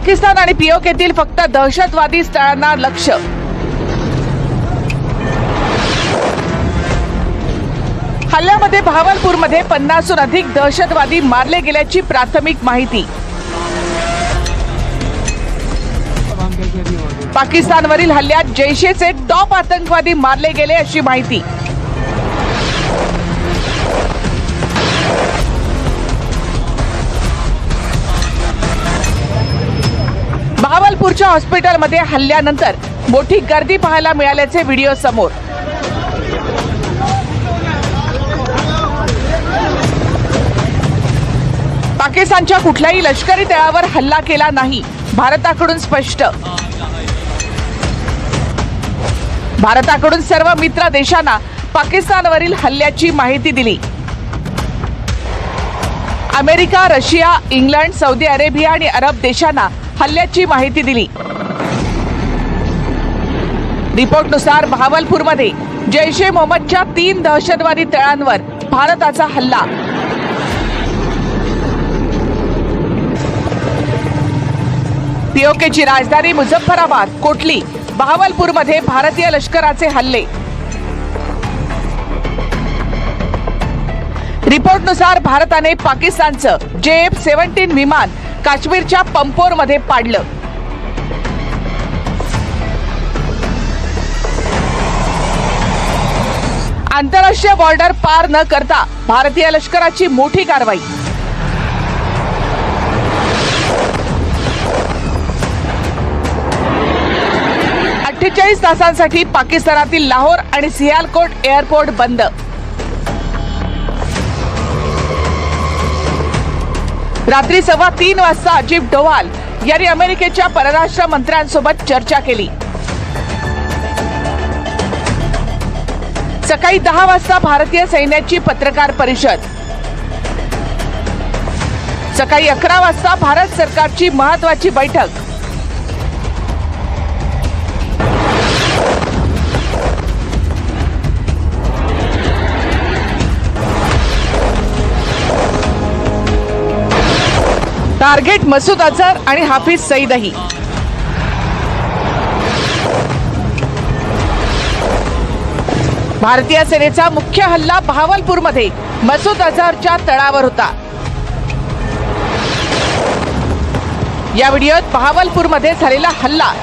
पाकिस्तान आणि पीओकेतील फक्त दहशतवादी स्थळांना लक्ष्य। हल्ल्यामध्ये भावलपूरमध्ये 50हून अधिक दहशतवादी मारले गेल्याची प्राथमिक माहिती। पाकिस्तानवरील हल्ल्यात जैशेचे टॉप आतंकवादी मारले गेले अशी माहिती। भावलपूरच्या हॉस्पिटलमध्ये हल्ल्यानंतर मोठी गर्दी पाहायला मिळाल्याचे व्हिडिओ समोर। पाकिस्तानच्या कुठल्याही लष्करी तळावर हल्ला केला नाही, भारताकडून स्पष्ट। भारताकडून सर्व मित्र देशांना पाकिस्तानवरील हल्ल्याची माहिती दिली। America, Russia, England, Saudi Arabia आणि अरब देशांना हल्ल्याची माहिती दिली। रिपोर्टनुसार भावलपूरमध्ये जैश-ए मोहम्मदच्या 3 दहशतवादी तळांवर भारताचा हल्ला। पीओकेची राजधानी मुझफ्फराबाद, कोटली, भावलपूरमध्ये भारतीय लष्कराचे हल्ले। रिपोर्टनुसार भारताने पाकिस्तानचं JF-17 विमान काश्मीरच्या पंपोरमध्ये पाडलं। आंतरराष्ट्रीय बॉर्डर पार न करता भारतीय लष्कराची मोठी कारवाई। तासांसाठी पाकिस्तानातील लाहोर आणि सियालकोट एअरपोर्ट बंद। रात्री 3:15 वाजता अजित डोवाल यांनी अमेरिकेच्या परराष्ट्र मंत्र्यांसोबत चर्चा केली। सकाळी 10 वाजता भारतीय सैन्याची पत्रकार परिषद। सकाळी 11 वाजता भारत सरकारची महत्त्वाची बैठक। टार्गेट मसूद अझहर आणि हाफिज सईदही। भारतीय सेनेचा मुख्य हल्ला भावलपूरमध्ये मसूद अझहरच्या तळावर होता। या व्हिडिओत भावलपूरमध्ये झालेला हल्ला